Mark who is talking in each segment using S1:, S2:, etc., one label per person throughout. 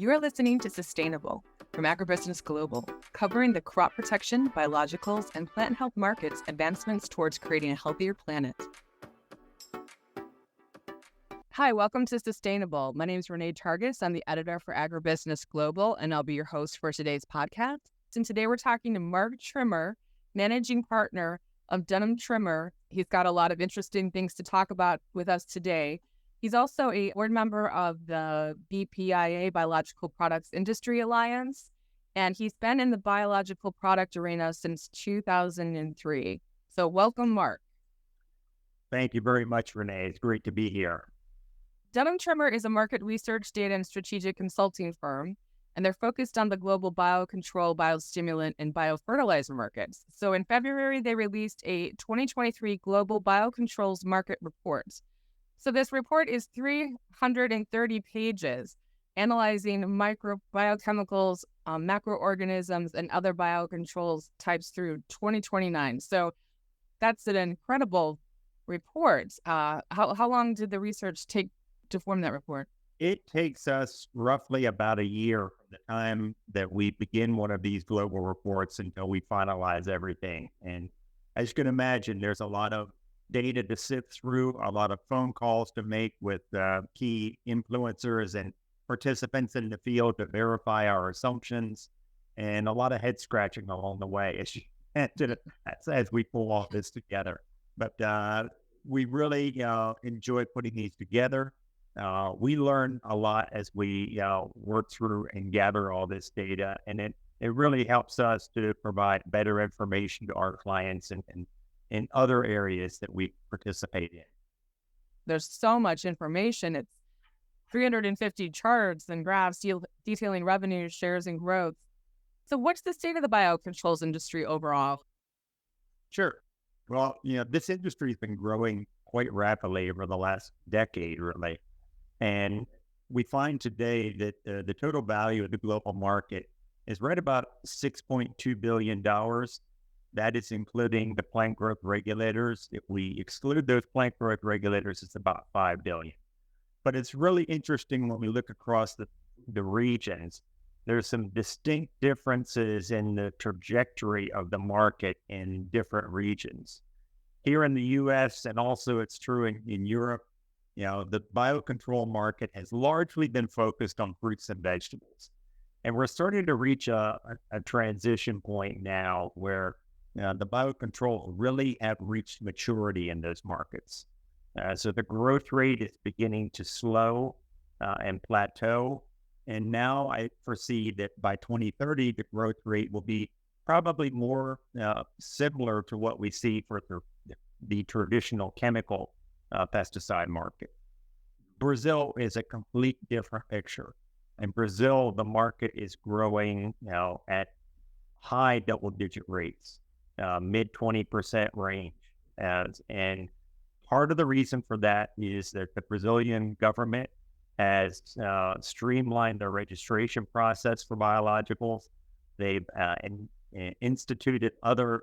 S1: You are listening to Sustainable from Agribusiness Global, covering the crop protection, biologicals, and plant health markets advancements towards creating a healthier planet. Hi, welcome to Sustainable. My name is Renee Targus. I'm the editor for Agribusiness Global, and I'll be your host for today's podcast. And today we're talking to Mark Trimmer, managing partner of Dunham Trimmer. He's got a lot of interesting things to talk about with us today. He's also a board member of the BPIA, Biological Products Industry Alliance, and he's been in the biological product arena since 2003. So welcome, Mark.
S2: Thank you very much, Renee. It's great to be here.
S1: Dunham Trimmer is a market research, data, and strategic consulting firm, and they're focused on the global biocontrol, biostimulant, and biofertilizer markets. So in February, they released a 2023 Global Biocontrols Market Report. So this report is 330 pages, analyzing biochemicals, macroorganisms, and other biocontrols types through 2029. So that's an incredible report. How long did the research take to form that report?
S2: It takes us roughly about a year from the time that we begin one of these global reports until we finalize everything. And as you can imagine, there's a lot of data to sift through, a lot of phone calls to make with key influencers and participants in the field to verify our assumptions, and a lot of head scratching along the way as we pull all this together. But we really enjoy putting these together. We learn a lot as we work through and gather all this data, and it really helps us to provide better information to our clients and in other areas that we participate in.
S1: There's so much information. It's 350 charts and graphs detailing revenue, shares, and growth. So what's the state of the biocontrols industry overall?
S2: Sure. Well, this industry has been growing quite rapidly over the last decade, really. And we find today that the total value of the global market is right about $6.2 billion. That is including the plant growth regulators. If we exclude those plant growth regulators, it's about $5 billion. But it's really interesting when we look across the regions. There's some distinct differences in the trajectory of the market in different regions. Here in the U.S., and also it's true in Europe, the biocontrol market has largely been focused on fruits and vegetables. And we're starting to reach a transition point now where the biocontrols really have reached maturity in those markets. So the growth rate is beginning to slow and plateau. And now I foresee that by 2030, the growth rate will be probably more similar to what we see for the traditional chemical pesticide market. Brazil is a complete different picture. In Brazil, the market is growing at high double-digit rates, mid 20% range. And part of the reason for that is that the Brazilian government has streamlined their registration process for biologicals. They've instituted other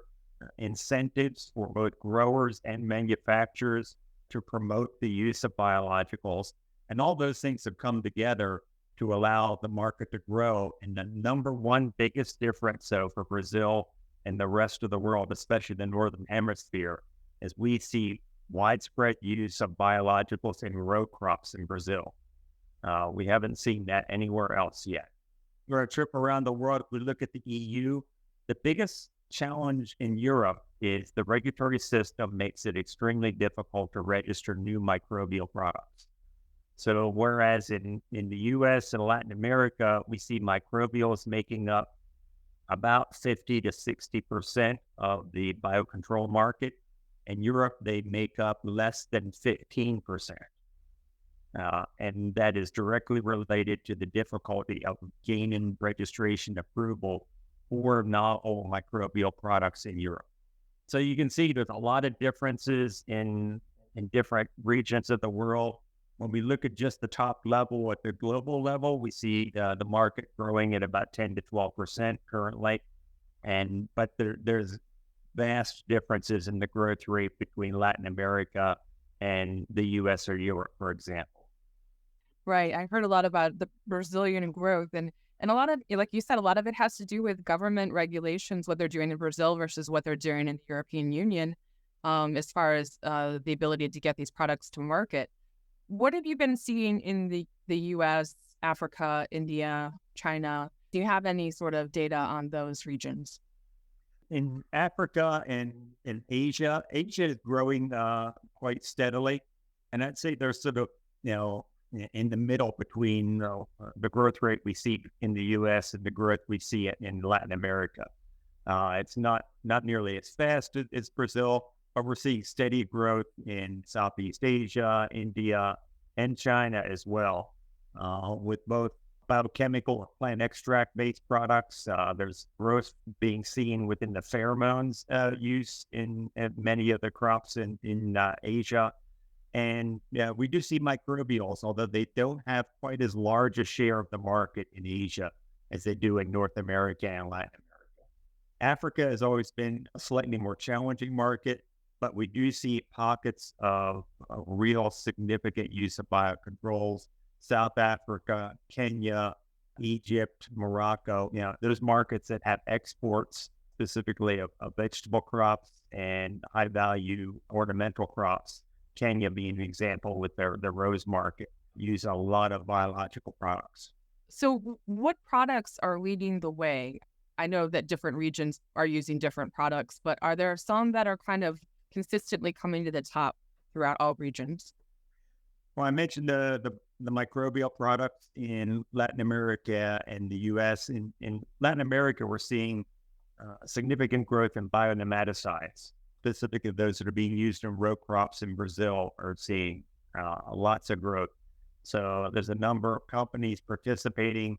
S2: incentives for both growers and manufacturers to promote the use of biologicals. And all those things have come together to allow the market to grow. And the number one biggest difference, for Brazil and the rest of the world, especially the Northern Hemisphere, is we see widespread use of biologicals in row crops in Brazil. We haven't seen that anywhere else yet. For a trip around the world, if we look at the EU, the biggest challenge in Europe is the regulatory system makes it extremely difficult to register new microbial products. So whereas in the US and Latin America, we see microbials making up about 50 to 60% of the biocontrol market. In Europe, they make up less than 15%. And that is directly related to the difficulty of gaining registration approval for novel microbial products in Europe. So you can see there's a lot of differences in different regions of the world. When we look at just the top level, at the global level, we see the market growing at about 10 to 12% currently. But there's vast differences in the growth rate between Latin America and the US or Europe, for example.
S1: Right. I heard a lot about the Brazilian growth and a lot of like you said, a lot of it has to do with government regulations, what they're doing in Brazil versus what they're doing in the European Union, as far as the ability to get these products to market. What have you been seeing in the US, Africa, India, China? Do you have any sort of data on those regions?
S2: In Africa and in Asia, Asia is growing quite steadily, and I'd say they're sort of in the middle between the growth rate we see in the U.S. and the growth we see in Latin America. It's not nearly as fast as Brazil, but we're seeing steady growth in Southeast Asia, India, and China as well, with both biochemical and plant extract based products. There's growth being seen within the pheromones use in many of the crops in Asia. And we do see microbials, although they don't have quite as large a share of the market in Asia as they do in North America and Latin America. Africa has always been a slightly more challenging market, but we do see pockets of real significant use of biocontrols. South Africa, Kenya, Egypt, Morocco, those markets that have exports specifically of vegetable crops and high value ornamental crops. Kenya being an example with their rose market, use a lot of biological products.
S1: So, what products are leading the way? I know that different regions are using different products, but are there some that are kind of consistently coming to the top throughout all regions?
S2: Well, I mentioned the microbial products in Latin America and the U.S. In Latin America, we're seeing significant growth in bionematicides, specifically those that are being used in row crops in Brazil are seeing lots of growth. So there's a number of companies participating,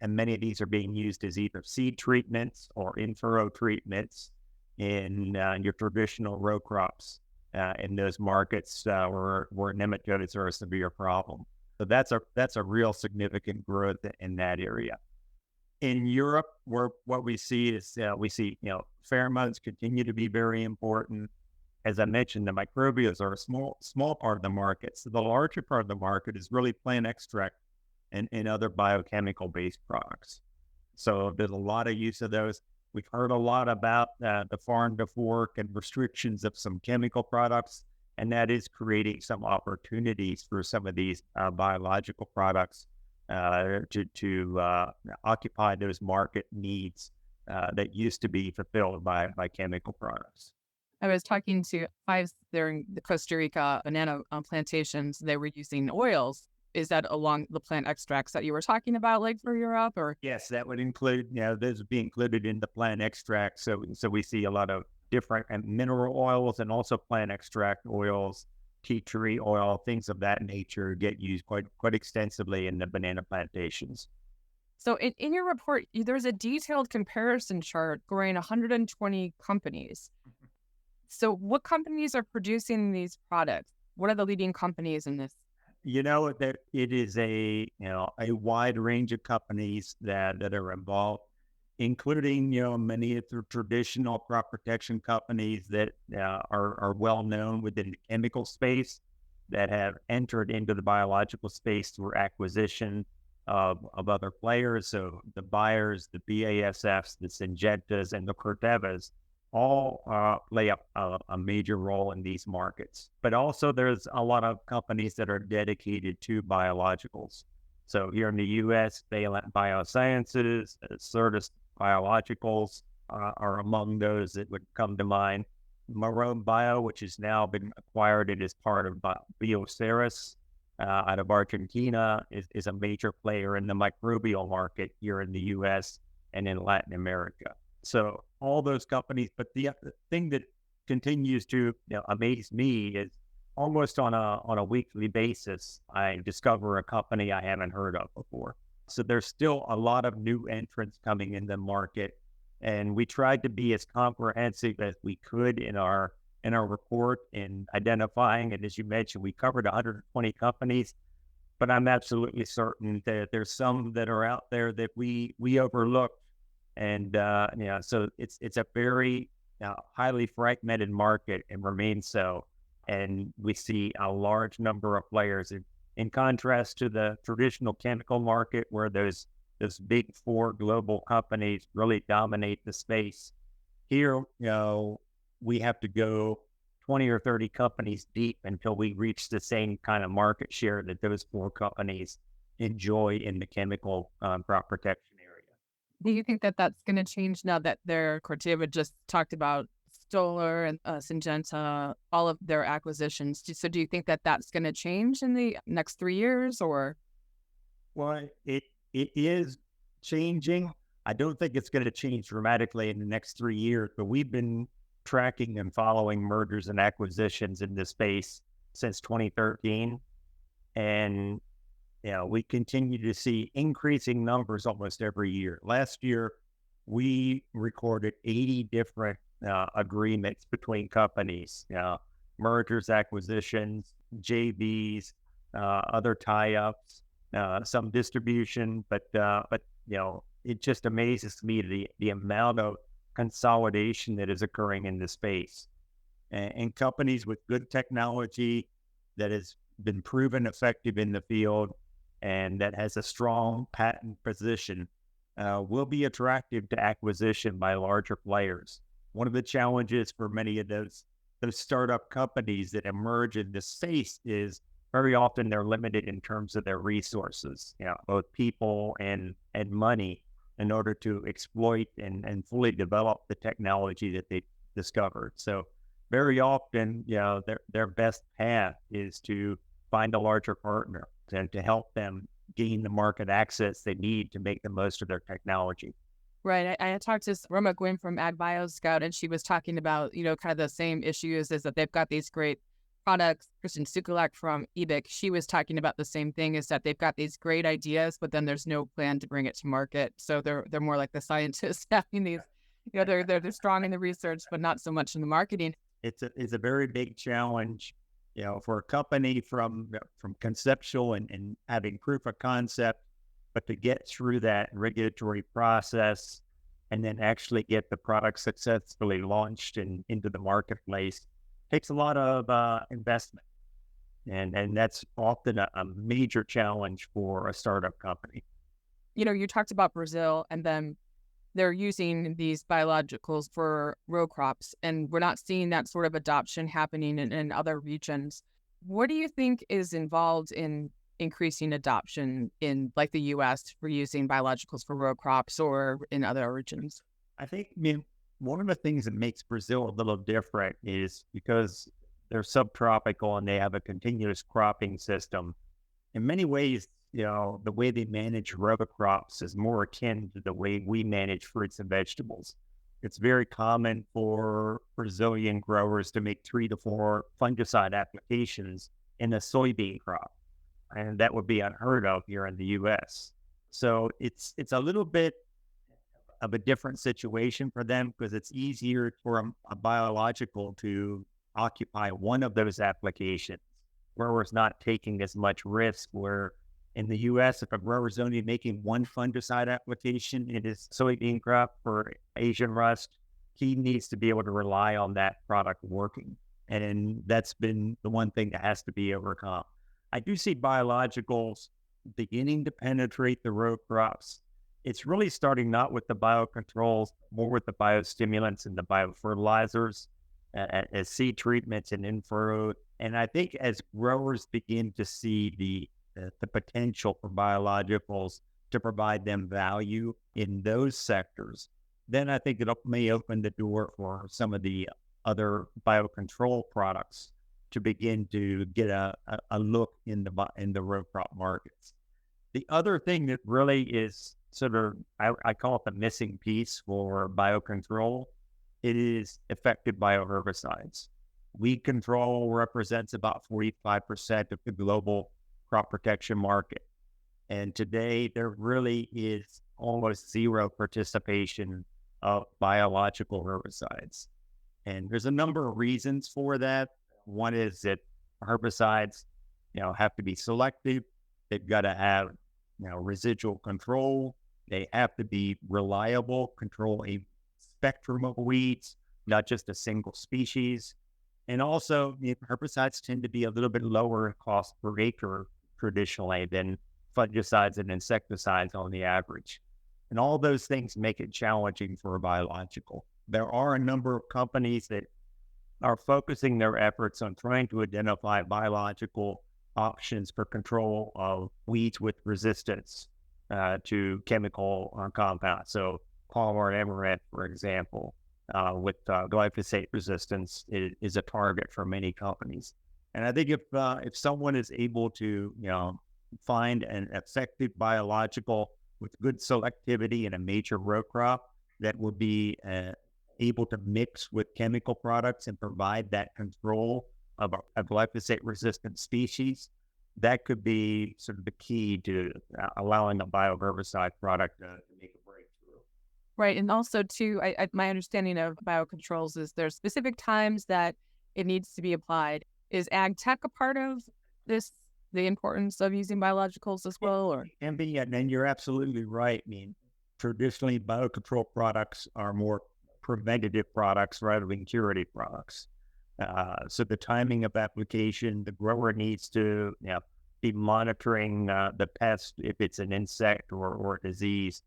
S2: and many of these are being used as either seed treatments or in-furrow treatments in your traditional row crops in those markets where nematodes are a severe problem. So that's a real significant growth in that area. In Europe, where what we see is pheromones continue to be very important. As I mentioned, the microbials are a small part of the market. So the larger part of the market is really plant extract and other biochemical based products. So there's a lot of use of those. We've heard a lot about the farm to fork and restrictions of some chemical products, and that is creating some opportunities for some of these biological products to occupy those market needs that used to be fulfilled by chemical products.
S1: I was talking to wives there in the Costa Rica banana plantations. They were using oils. Is that along the plant extracts that you were talking about, like for Europe, or?
S2: Yes, that would include, those would be included in the plant extract. So we see a lot of different mineral oils and also plant extract oils, tea tree oil, things of that nature get used quite extensively in the banana plantations.
S1: So in your report, there's a detailed comparison chart going 120 companies. So what companies are producing these products? What are the leading companies in this?
S2: That it is a wide range of companies that are involved, including many of the traditional crop protection companies that are well known within the chemical space that have entered into the biological space through acquisition of other players. So the Bayers, the BASFs, the Syngentas, and the Cortevas all play a major role in these markets. But also there's a lot of companies that are dedicated to biologicals. So here in the U.S., Valent Biosciences, Certus Biologicals are among those that would come to mind. Marone Bio, which has now been acquired and is part of Bioceres out of Argentina, is a major player in the microbial market here in the U.S. and in Latin America. So all those companies, but the thing that continues to amaze me is almost on a weekly basis, I discover a company I haven't heard of before. So there's still a lot of new entrants coming in the market, and we tried to be as comprehensive as we could in our report in identifying. And as you mentioned, we covered 120 companies, but I'm absolutely certain that there's some that are out there that we overlooked. And so it's a very highly fragmented market and remains so. And we see a large number of players. In contrast to the traditional chemical market where those big four global companies really dominate the space, here, we have to go 20 or 30 companies deep until we reach the same kind of market share that those four companies enjoy in the chemical crop protection area.
S1: Do you think that that's going to change now that Corteva just talked about Stoller and Syngenta, all of their acquisitions? So do you think that that's going to change in the next 3 years or?
S2: Well, it is changing. I don't think it's going to change dramatically in the next 3 years, but we've been tracking and following mergers and acquisitions in this space since 2013. And we continue to see increasing numbers almost every year. Last year, we recorded 80 different agreements between companies, mergers, acquisitions, JVs, other tie-ups, some distribution. But it just amazes me the amount of consolidation that is occurring in this space. And companies with good technology that has been proven effective in the field and that has a strong patent position will be attractive to acquisition by larger players. One of the challenges for many of those startup companies that emerge in this space is very often they're limited in terms of their resources, both people and money, in order to exploit and fully develop the technology that they discovered. So very often, their best path is to find a larger partner and to help them gain the market access they need to make the most of their technology.
S1: Right. I had talked to Roma Gwyn from Ag Bio Scout, and she was talking about, kind of the same issues is that they've got these great products. Kristen Sukulak from EBIC, she was talking about the same thing, is that they've got these great ideas, but then there's no plan to bring it to market. So they're more like the scientists having these, they're strong in the research, but not so much in the marketing.
S2: It's a very big challenge, for a company from conceptual and having proof of concept, but to get through that regulatory process and then actually get the product successfully launched and into the marketplace takes a lot of investment. And that's often a major challenge for a startup company.
S1: You talked about Brazil, and then they're using these biologicals for row crops, and we're not seeing that sort of adoption happening in other regions. What do you think is involved in increasing adoption in like the US for using biologicals for row crops or in other regions?
S2: I think, one of the things that makes Brazil a little different is because they're subtropical and they have a continuous cropping system. In many ways, the way they manage row crops is more akin to the way we manage fruits and vegetables. It's very common for Brazilian growers to make 3 to 4 fungicide applications in a soybean crop, and that would be unheard of here in the U.S. So it's a little bit of a different situation for them because it's easier for a biological to occupy one of those applications. Growers not taking as much risk, where in the U.S., if a grower is only making one fungicide application in his soybean crop for Asian rust, he needs to be able to rely on that product working. And that's been the one thing that has to be overcome. I do see biologicals beginning to penetrate the row crops. It's really starting not with the biocontrols, more with the biostimulants and the biofertilizers, as seed treatments and in-furrow. And I think as growers begin to see the potential for biologicals to provide them value in those sectors, then I think it may open the door for some of the other biocontrol products to begin to get a look in the row crop markets. The other thing that really is sort of, I call it the missing piece for biocontrol, it is effective bioherbicides. Weed control represents about 45% of the global crop protection market. And today there really is almost zero participation of biological herbicides. And there's a number of reasons for that. One is that herbicides, have to be selective. They've got to have, residual control. They have to be reliable, control a spectrum of weeds, not just a single species. And also, herbicides tend to be a little bit lower cost per acre traditionally than fungicides and insecticides on the average. And all those things make it challenging for a biological. There are a number of companies that are focusing their efforts on trying to identify biological options for control of weeds with resistance to chemical compounds. So Palmer Amaranth, for example, with glyphosate resistance is a target for many companies. And I think if someone is able to, find an effective biological with good selectivity in a major row crop that would be able to mix with chemical products and provide that control of a glyphosate-resistant species, that could be sort of the key to allowing a bioherbicide product to make a breakthrough.
S1: Right. And also, too, my understanding of biocontrols is there's specific times that it needs to be applied. Is ag tech a part of this, the importance of using biologicals as well? Or
S2: And and you're absolutely right. I mean, traditionally, biocontrol products are more preventative products rather than curative products. So the timing of application, the grower needs to be monitoring the pest if it's an insect or a disease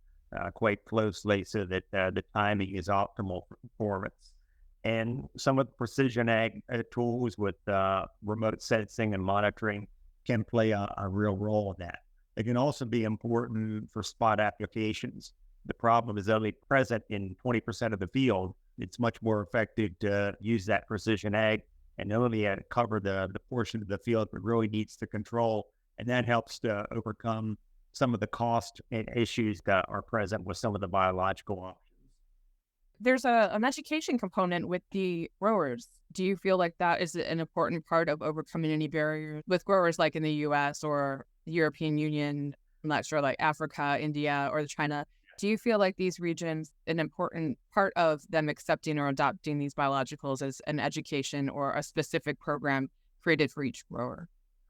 S2: quite closely so that the timing is optimal for performance. And some of the precision ag tools with remote sensing and monitoring can play a real role in that. It can also be important for spot applications. The problem is only present in 20% of the field. It's much more effective to use that precision ag and only cover the portion of the field that really needs to control. And that helps to overcome some of the cost issues that are present with some of the biological options.
S1: there's an education component with the growers. Do you feel like that is an important part of overcoming any barriers with growers like in the US or the European Union? I'm not sure, like Africa, India, or China. Do you feel like these regions, an important part of them accepting or adopting these biologicals as an education or a specific program created for each grower?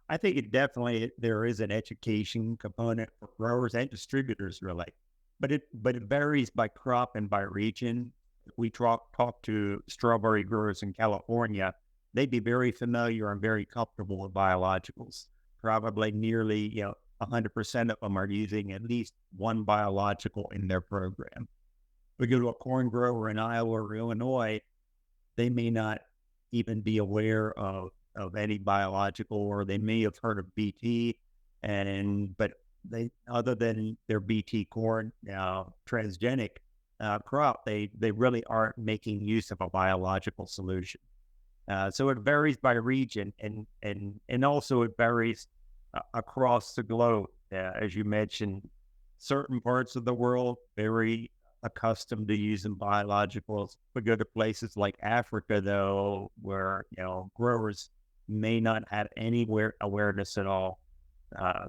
S2: I think there is an education component for growers and distributors really, but it varies by crop and by region. If we talk to strawberry growers in California, they'd be very familiar and very comfortable with biologicals. Probably nearly 100% of them are using at least one biological in their program. We go to a corn grower in Iowa or Illinois, they may not even be aware of any biological, or they may have heard of BT, but they, other than their BT corn transgenic crop, they really aren't making use of a biological solution. So it varies by region, and also it varies across the globe. As you mentioned, certain parts of the world very accustomed to using biologicals. We go to places like Africa, though, where growers may not have any awareness at all.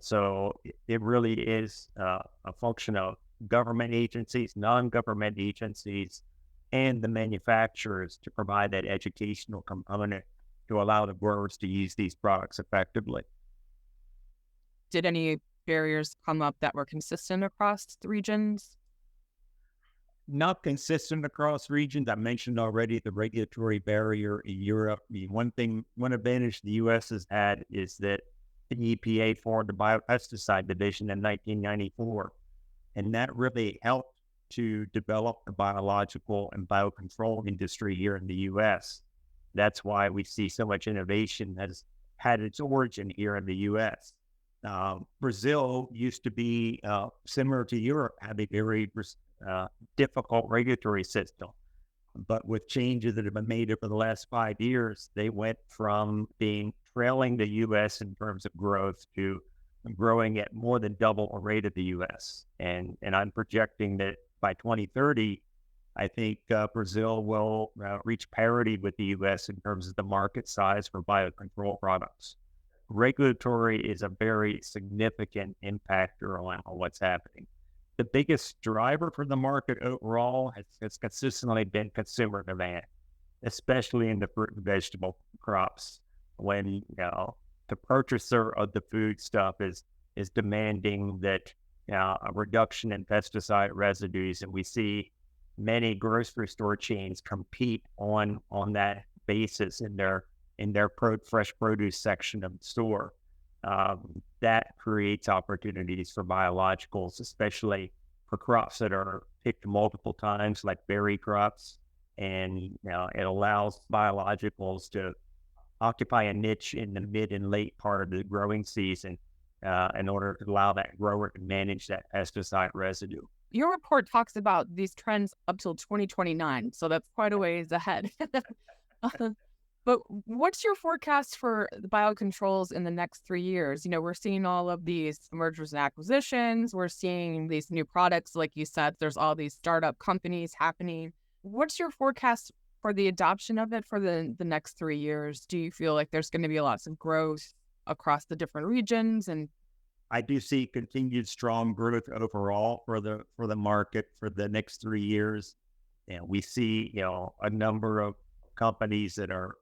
S2: So it really is a function of government agencies, non-government agencies, and the manufacturers to provide that educational component to allow the growers to use these products effectively.
S1: Did any barriers come up that were consistent across the regions?
S2: Not consistent across regions. I mentioned already the regulatory barrier in Europe. I mean, one advantage the U.S. has had is that the EPA formed the biopesticide division in 1994, and that really helped to develop the biological and biocontrol industry here in the U.S. That's why we see so much innovation that has had its origin here in the U.S. Brazil used to be similar to Europe, had a very difficult regulatory system. But with changes that have been made over the last 5 years, they went from being trailing the U.S. in terms of growth to growing at more than double the rate of the U.S. And I'm projecting that by 2030, I think Brazil will reach parity with the U.S. in terms of the market size for biocontrol products. Regulatory is a very significant impactor on what's happening. The biggest driver for the market overall has consistently been consumer demand, especially in the fruit and vegetable crops. When the purchaser of the food stuff is demanding that a reduction in pesticide residues, and we see many grocery store chains compete on that basis in their fresh produce section of the store. that creates opportunities for biologicals, especially for crops that are picked multiple times, like berry crops. And it allows biologicals to occupy a niche in the mid and late part of the growing season in order to allow that grower to manage that pesticide residue.
S1: Your report talks about these trends up till 2029, so that's quite a ways ahead. But what's your forecast for the biocontrols in the next 3 years? We're seeing all of these mergers and acquisitions. We're seeing these new products. Like you said, there's all these startup companies happening. What's your forecast for the adoption of it for the next 3 years? Do you feel like there's going to be lots of growth across the different regions? And
S2: I do see continued strong growth overall for the market for the next 3 years. And we see, a number of companies that are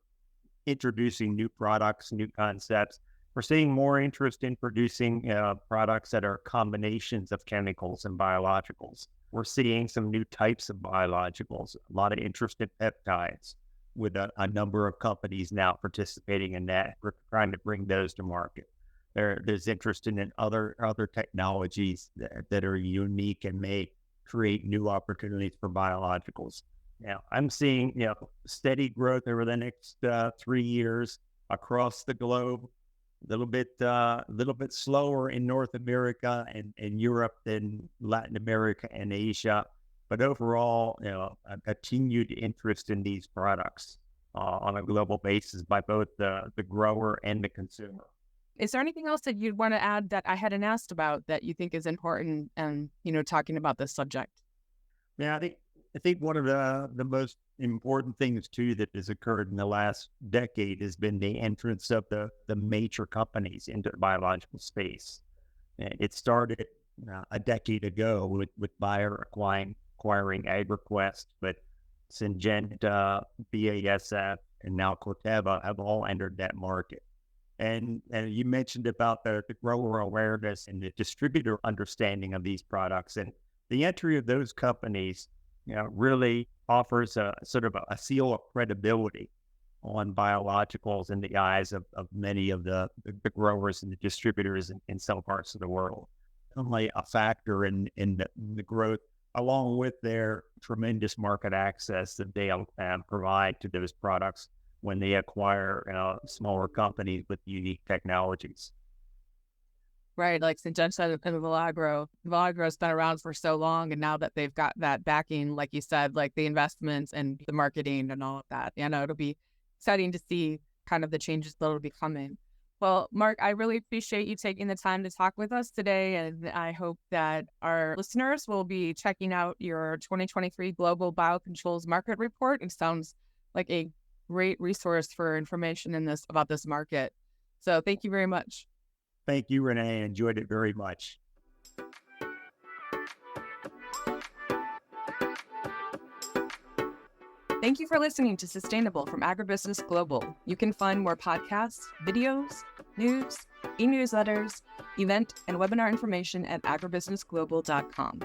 S2: introducing new products, new concepts. We're seeing more interest in producing products that are combinations of chemicals and biologicals. We're seeing some new types of biologicals, a lot of interest in peptides, with a number of companies now participating in that. We're trying to bring those to market. There's interest in other technologies that are unique and may create new opportunities for biologicals. Now, I'm seeing steady growth over the next 3 years across the globe. A little bit slower in North America and Europe than Latin America and Asia, but overall, a continued interest in these products on a global basis by both the grower and the consumer.
S1: is there anything else that you'd want to add that I hadn't asked about that you think is important and, talking about this subject?
S2: Yeah, I think one of the most important things too that has occurred in the last decade has been the entrance of the major companies into the biological space. And it started a decade ago with Bayer acquiring AgriQuest, but Syngenta, BASF, and now Corteva have all entered that market. And you mentioned about the grower awareness and the distributor understanding of these products, and the entry of those companies, really offers a sort of a seal of credibility on biologicals in the eyes of many of the growers and the distributors in some parts of the world. Only a factor in the growth, along with their tremendous market access that they provide to those products when they acquire smaller companies with unique technologies.
S1: Right, like Syngenta and Milagro. Milagro's been around for so long, and now that they've got that backing, like you said, like the investments and the marketing and all of that, it'll be exciting to see kind of the changes that'll be coming. Well, Mark, I really appreciate you taking the time to talk with us today, and I hope that our listeners will be checking out your 2023 Global Biocontrols Market Report. It sounds like a great resource for information about this market. So thank you very much.
S2: Thank you, Renee. I enjoyed it very much.
S1: Thank you for listening to Sustainable from Agribusiness Global. You can find more podcasts, videos, news, e-newsletters, event, and webinar information at agribusinessglobal.com.